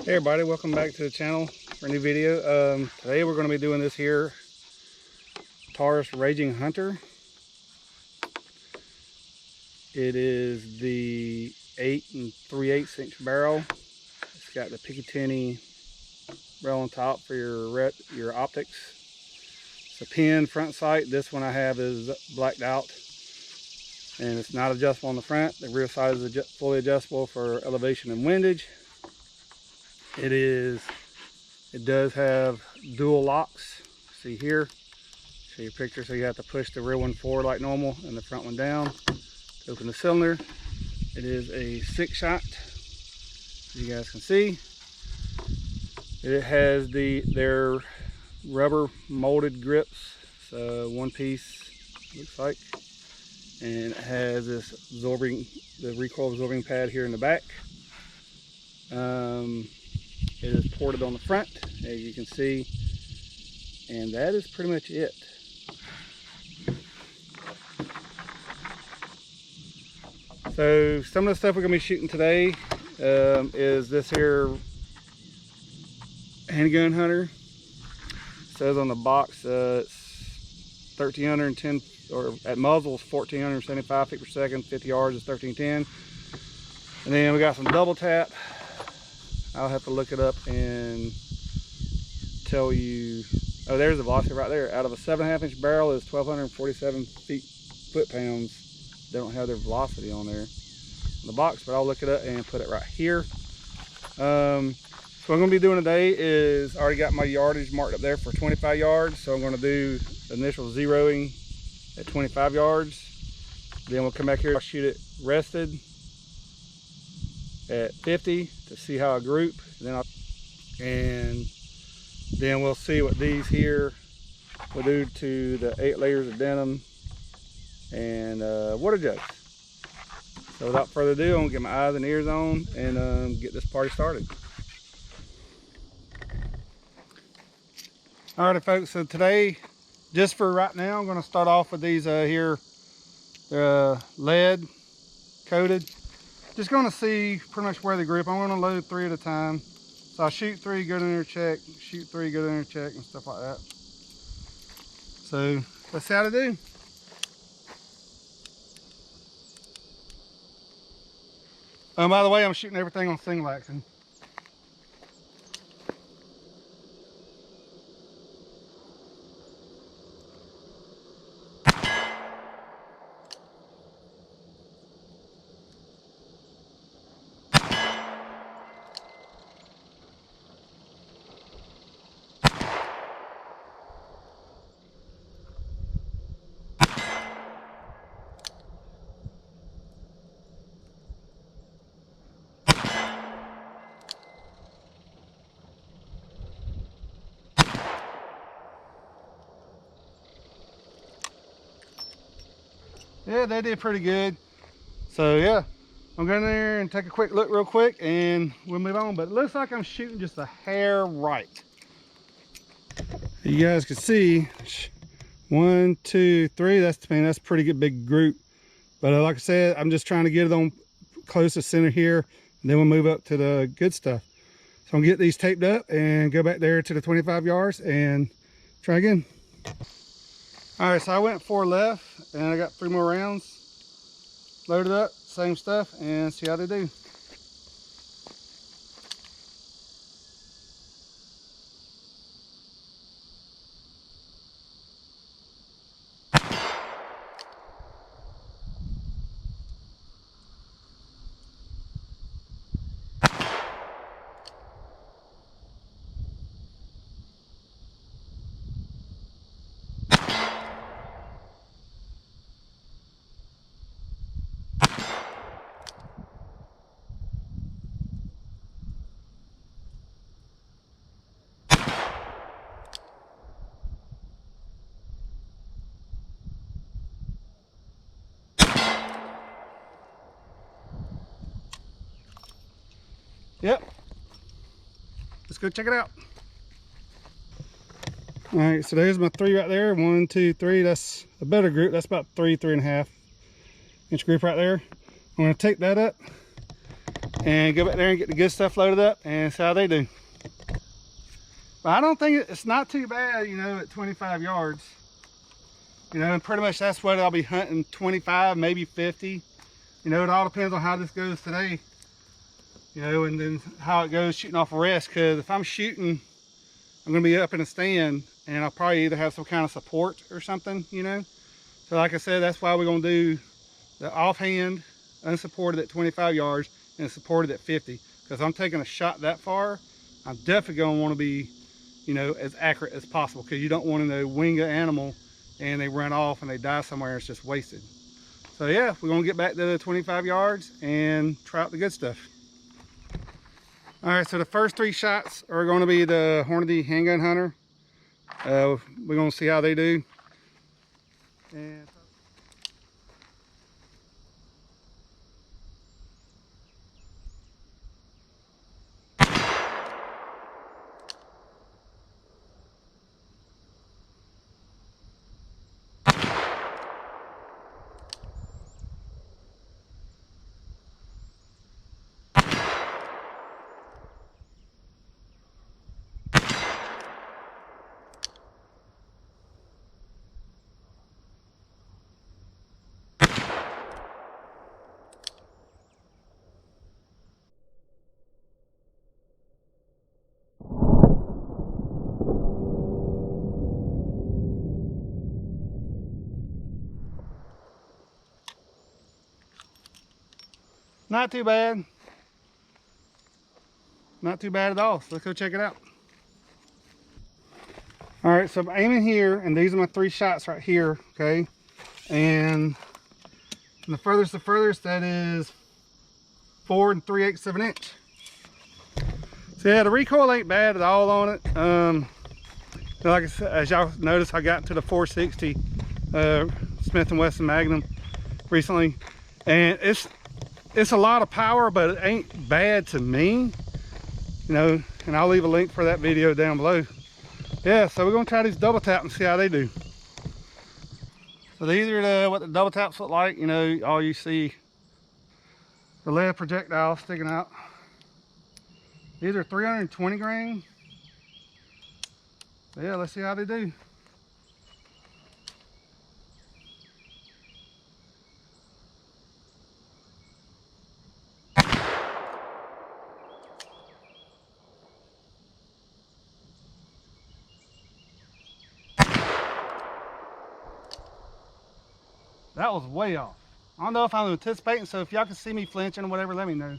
Hey everybody, welcome back to the channel for a new video. Today we're going to be doing this here Taurus Raging Hunter. It is the 8 3/8 inch barrel. It's got the Picatinny rail on top for your optics. It's a pin front sight. This one I have is blacked out, and it's not adjustable on the front. The rear side is fully adjustable for elevation and windage. It does have dual locks. See here, show your picture. So you have to push the rear one forward like normal and the front one down to open the cylinder. It is a 6-shot, as you guys can see. It has their rubber molded grips. So one piece looks like, and it has this the recoil absorbing pad here in the back. It is ported on the front, as you can see, and that is pretty much it. So some of the stuff we're going to be shooting today is this here Handgun Hunter. It says on the box it's 1310, or at muzzle is 1475 feet per second, 50 yards is 1310. And then we got some double tap. I'll have to look it up and tell you. Oh, there's the velocity right there. Out of a 7.5 inch barrel is 1247 foot-pounds. They don't have their velocity on there on the box, but I'll look it up and put it right here. So what I'm going to be doing today is I already got my yardage marked up there for 25 yards. So I'm going to do initial zeroing at 25 yards. Then we'll come back here, I'll shoot it rested at 50 to see how I group, and then we'll see what these here will do to the 8 layers of denim and water jugs. So without further ado, I'm gonna get my eyes and ears on and get this party started. Alrighty folks, so today, just for right now, I'm gonna start off with these here lead coated. Just going to see pretty much where they grip. I'm going to load 3 at a time. So I'll shoot 3, go down there, check, shoot 3, go down there, check, and stuff like that. So let's see how to do. By the way, I'm shooting everything on single action. Yeah, they did pretty good. So yeah, I'm going there and take a quick look real quick and we'll move on. But it looks like I'm shooting just a hair right. You guys can see 1, 2, 3. That's pretty good big group. But like I said, I'm just trying to get it on close to center here, and then we'll move up to the good stuff. So I'm gonna get these taped up and go back there to the 25 yards and try again. All right, so I went 4 left and I got 3 more rounds loaded up, same stuff, and see how they do. Yep. Let's go check it out. All right, so there's my 3 right there. 1, 2, 3. That's a better group. That's about 3, 3.5 inch group right there. I'm going to take that up and go back there and get the good stuff loaded up and see how they do. But I don't think it's not too bad, you know, at 25 yards. You know, and pretty much that's what I'll be hunting, 25, maybe 50. You know, it all depends on how this goes today. You know, and then how it goes shooting off a rest. Because if I'm shooting, I'm going to be up in a stand, and I'll probably either have some kind of support or something, you know. So like I said, that's why we're going to do the offhand, unsupported at 25 yards, and supported at 50. Because I'm taking a shot that far, I'm definitely going to want to be, you know, as accurate as possible. Because you don't want to wing an animal and they run off and they die somewhere, it's just wasted. So yeah, we're going to get back to the 25 yards and try out the good stuff. All right, so the first 3 shots are going to be the Hornady Handgun Hunter. We're going to see how they do. And not too bad. Not too bad at all. So let's go check it out. All right, so I'm aiming here, and these are my 3 shots right here, okay? And the furthest, that is 4 3/8 of an inch. So yeah, the recoil ain't bad at all on it. Like I said, as y'all notice, I got to the 460 Smith & Wesson Magnum recently, and it's a lot of power, but it ain't bad to me, you know. And I'll leave a link for that video down below. Yeah, so we're gonna try these double tap and see how they do. So these are what the double taps look like. You know, all you see the lead projectile sticking out. These are 320 grain. Yeah, let's see how they do. That was way off. I don't know if I'm anticipating, so if y'all can see me flinching or whatever, let me know.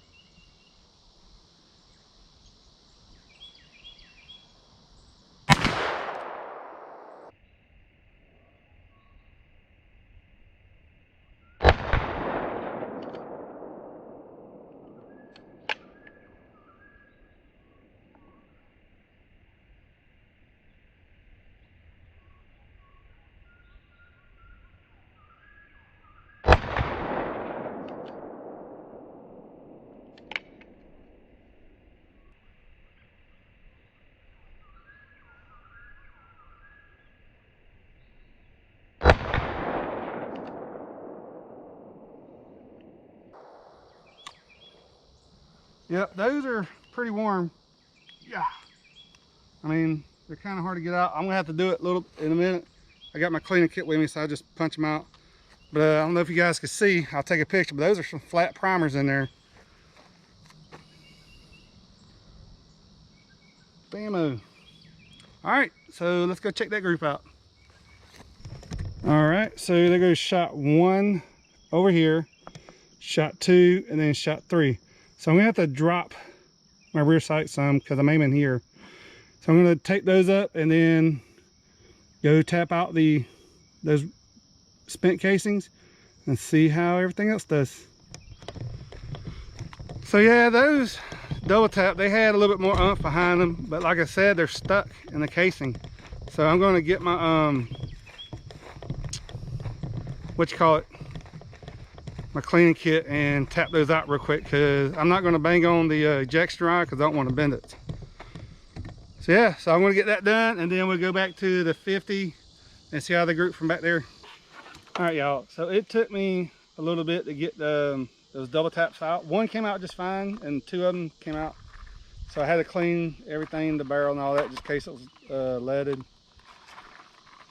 Yep, those are pretty warm. Yeah. I mean, they're kind of hard to get out. I'm gonna have to do it in a minute. I got my cleaning kit with me, so I just punch them out. But I don't know if you guys can see. I'll take a picture, but those are some flat primers in there. Bammo. All right, so let's go check that group out. All right, so there goes shot 1 over here, shot 2, and then shot 3. So I'm gonna have to drop my rear sight some because I'm aiming here. So I'm gonna take those up and then go tap out those spent casings and see how everything else does. So yeah, those double tap, they had a little bit more oomph behind them, but like I said, they're stuck in the casing. So I'm gonna get my my cleaning kit and tap those out real quick, because I'm not going to bang on the ejection rod because I don't want to bend it. So yeah, so I'm going to get that done, and then we'll go back to the 50 and see how they group from back there. All right, y'all, so it took me a little bit to get the those double taps out. One came out just fine, and 2 of them came out. So I had to clean everything, the barrel and all that, just in case it was leaded.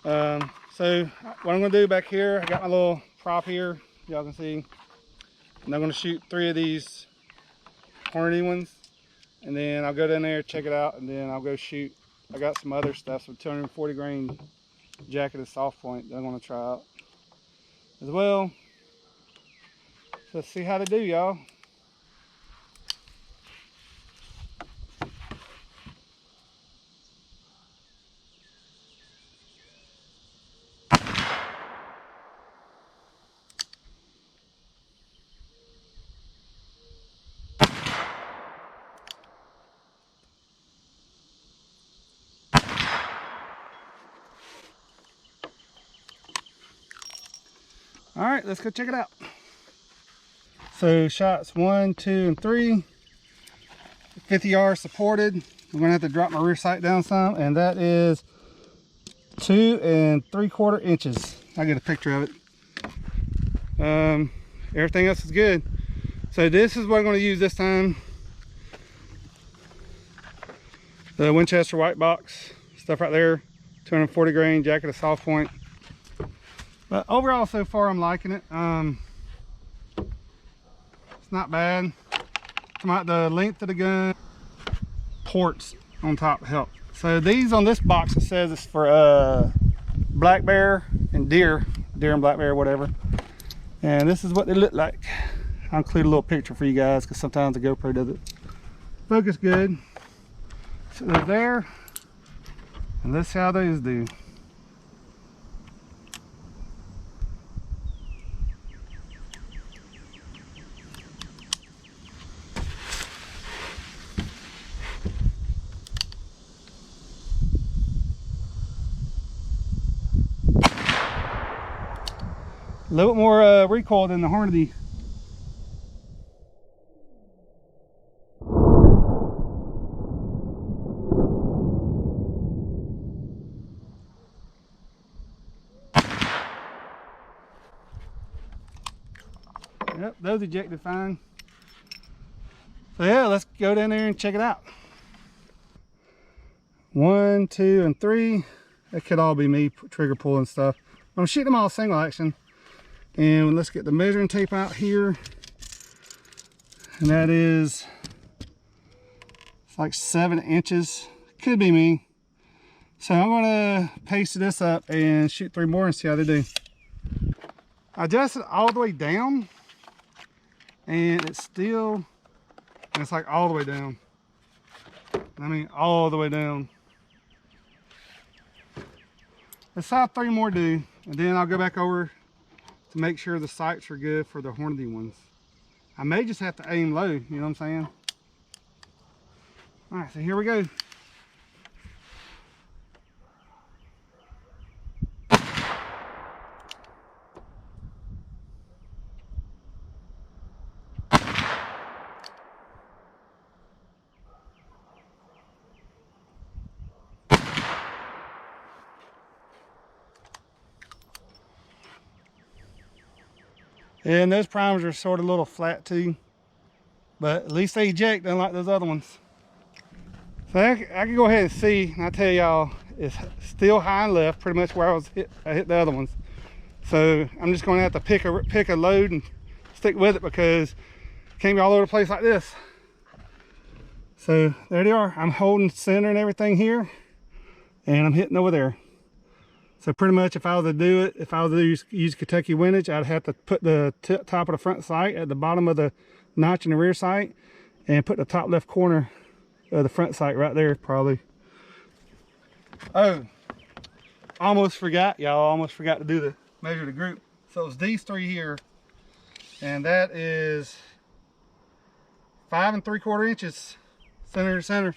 So what I'm gonna do back here, I got my little prop here, y'all can see. And I'm gonna shoot 3 of these Hornady ones. And then I'll go down there, check it out, and then I'll go shoot. I got some other stuff, some 240 grain jacketed soft point that I'm gonna try out as well. So let's see how they do, y'all. All right, let's go check it out. So shots 1, 2, and 3, 50 yards supported. I'm gonna have to drop my rear sight down some, and that is 2 3/4 inches. I'll get a picture of it. Everything else is good. So this is what I'm gonna use this time. The Winchester white box, stuff right there, 240 grain, jacket of soft point. But overall, so far, I'm liking it. It's not bad. Come out the length of the gun, ports on top help. So these on this box, it says it's for black bear and deer and black bear, whatever. And this is what they look like. I'll include a little picture for you guys because sometimes the GoPro doesn't focus good. So they're there, and let's see how those do. A little bit more recoil than the Hornady. Yep, those ejected fine. So yeah, let's go down there and check it out. 1, 2, and 3. That could all be me trigger pulling stuff. I'm shooting them all single action. And let's get the measuring tape out here. And that is, it's like 7 inches. Could be me. So I'm gonna paste this up and shoot 3 more and see how they do. I adjusted it all the way down, and it's still, and it's like all the way down. I mean, all the way down. Let's see how 3 more do, and then I'll go back over to make sure the sights are good for the Hornady ones. I may just have to aim low, you know what I'm saying? All right, so here we go. And those primers are sort of a little flat too, but at least they eject unlike those other ones. So I can go ahead and see, and I tell y'all, it's still high and left, pretty much where I hit the other ones. So I'm just going to have to pick a load and stick with it because it can't be all over the place like this. So there they are. I'm holding center and everything here, and I'm hitting over there. So pretty much if I was to do it, if I was to use Kentucky windage, I'd have to put the top of the front sight at the bottom of the notch in the rear sight and put the top left corner of the front sight right there probably. Oh, almost forgot, y'all, almost forgot to do the measure the group. So it's these 3 here, and that is 5 3/4 inches center to center.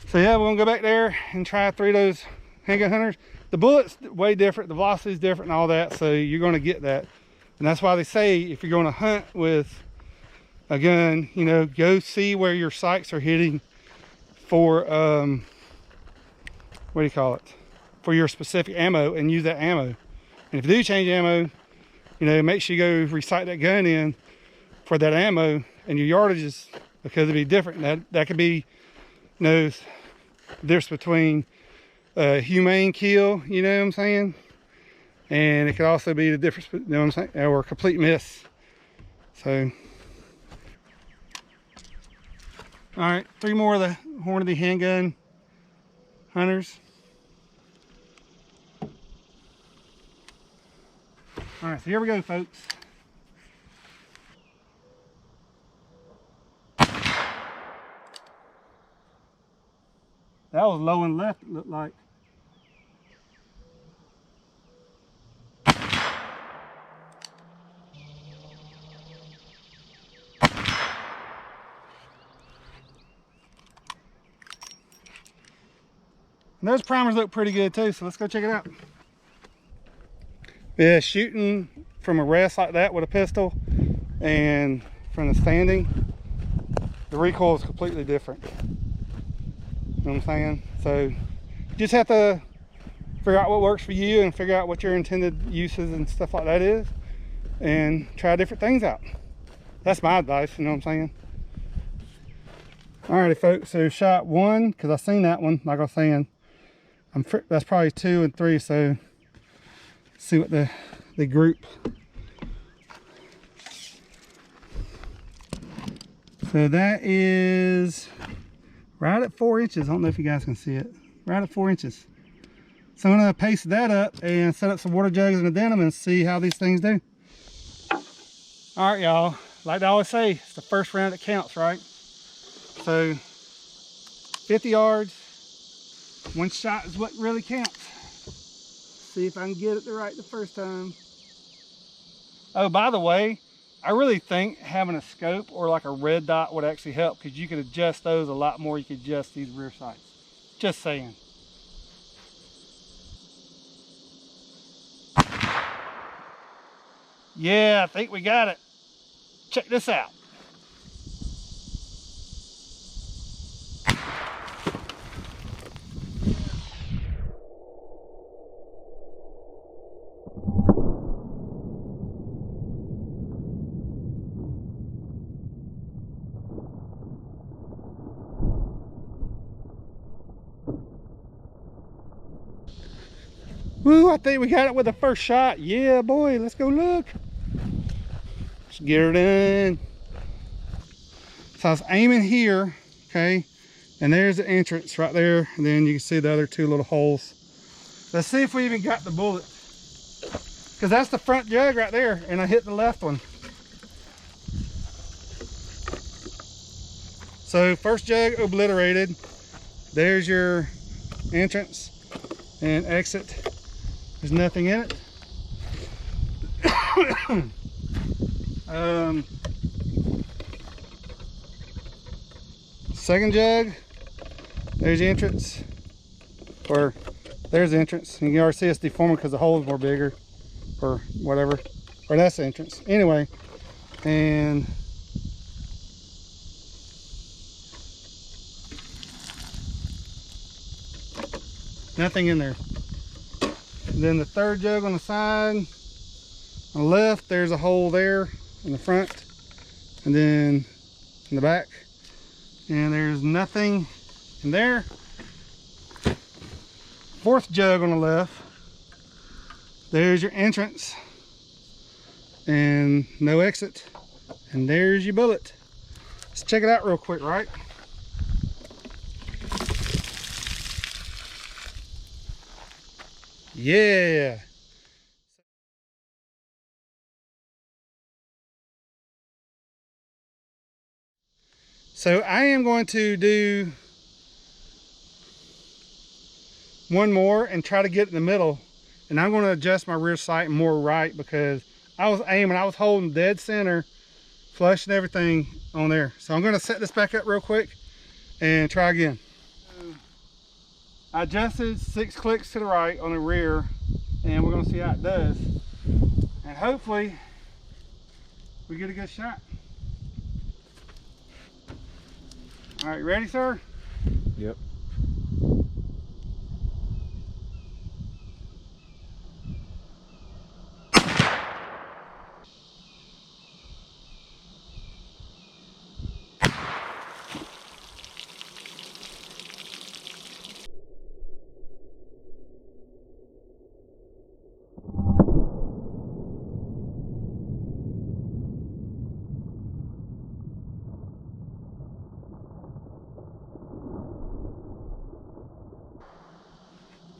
So yeah, we're gonna go back there and try 3 of those handgun hunters. The bullet's way different, the velocity's different and all that, so you're gonna get that. And that's why they say if you're gonna hunt with a gun, you know, go see where your sights are hitting for, what do you call it? For your specific ammo, and use that ammo. And if you do change ammo, you know, make sure you go recite that gun in for that ammo and your yardages, because it'd be different. That could be, you know, difference between a humane kill, you know what I'm saying? And it could also be the difference, you know what I'm saying, or a complete miss. So, all right, 3 more of the Hornady handgun hunters. All right, so here we go, folks. That was low and left, it looked like. And those primers look pretty good too, so let's go check it out. Yeah, shooting from a rest like that with a pistol and from the standing, the recoil is completely different. You know what I'm saying? So you just have to figure out what works for you and figure out what your intended uses and stuff like that is, and try different things out. That's my advice, you know what I'm saying? Alrighty folks, so shot 1, because I seen that one, like I was saying. That's probably 2 and 3, so let's see what the group. So that is right at 4 inches. I don't know if you guys can see it. Right at 4 inches. So I'm gonna paste that up and set up some water jugs and a denim and see how these things do. All right, y'all. Like I always say, it's the first round that counts, right? So 50 yards, 1 shot is what really counts. See if I can get it right the first time. Oh, by the way, I really think having a scope or like a red dot would actually help, because you could adjust those a lot more. You could adjust these rear sights. Just saying. Yeah, I think we got it. Check this out. Woo, I think we got it with the first shot. Yeah, boy, let's go look. Let's get her done. So I was aiming here, okay, and there's the entrance right there, and then you can see the other 2 little holes. Let's see if we even got the bullet, because that's the front jug right there, and I hit the left one. So first jug obliterated. There's your entrance and exit. There's nothing in it. Second jug, there's the entrance, or there's the entrance. You can already see it's deformed because the hole is more bigger, or whatever, or that's the entrance. Anyway, and nothing in there. And then the third jug on the side, on the left, there's a hole there in the front, and then in the back, and there's nothing in there. Fourth jug on the left, there's your entrance and no exit, and there's your bullet. Let's check it out real quick, right? Yeah. So I am going to do one more and try to get in the middle, and I'm going to adjust my rear sight more right, because I was aiming, I was holding dead center, flush and everything on there. So I'm going to set this back up real quick and try again. I adjusted 6 clicks to the right on the rear, and we're going to see how it does, and hopefully we get a good shot. All right, you ready, sir? Yep.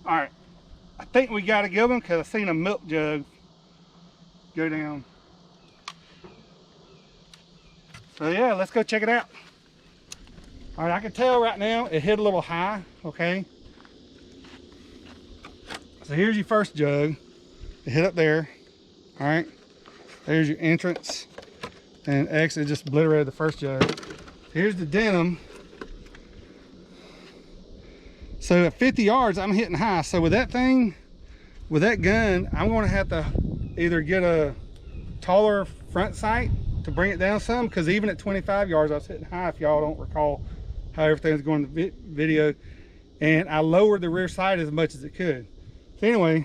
All right, I think we got a good one because I seen a milk jug go down. So yeah, let's go check it out. All right, I can tell right now it hit a little high, okay? So here's your first jug. It hit up there, all right? There's your entrance and exit, just obliterated the first jug. Here's the denim. So at 50 yards, I'm hitting high. So with that thing, with that gun, I'm gonna have to either get a taller front sight to bring it down some, because even at 25 yards, I was hitting high, if y'all don't recall how everything's going in the video. And I lowered the rear sight as much as it could. So anyway,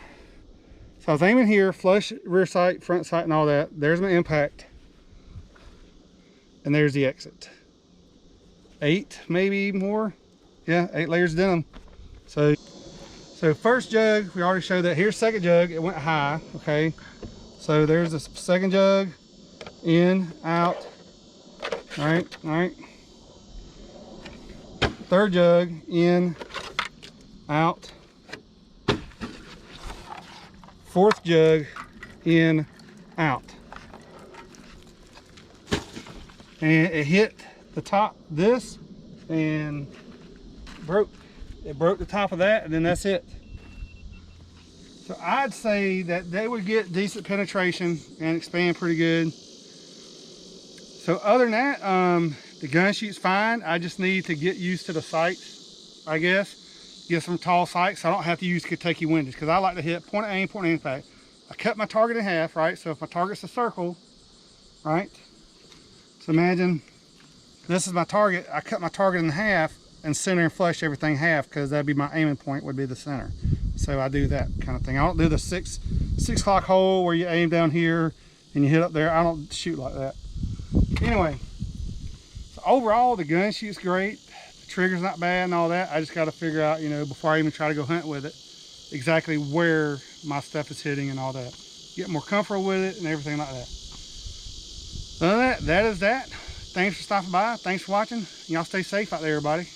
so I was aiming here, flush rear sight, front sight, and all that. There's my impact. And there's the exit. 8, maybe more. Yeah, 8 layers of denim. So first jug, we already showed that. Here's second jug, it went high, okay? So there's the second jug, in, out, all right. Third jug, in, out. Fourth jug, in, out. And it hit the top this and it broke the top of that, and then that's it. So I'd say that they would get decent penetration and expand pretty good. So other than that, the gun shoot's fine. I just need to get used to the sight, I guess. Get some tall sights so I don't have to use Kentucky windows, because I like to hit point of aim, point of impact. I cut my target in half, right? So if my target's a circle, right? So imagine this is my target. I cut my target in half and center and flush everything half, because that'd be my aiming point, would be the center. So I do that kind of thing. I don't do the six o'clock hole where you aim down here and you hit up there. I don't shoot like that. Anyway, so overall the gun shoots great. The trigger's not bad and all that. I just got to figure out, you know, before I even try to go hunt with it, exactly where my stuff is hitting and all that. Get more comfortable with it and everything like that. Other than that, that is that. Thanks for stopping by. Thanks for watching. Y'all stay safe out there, everybody.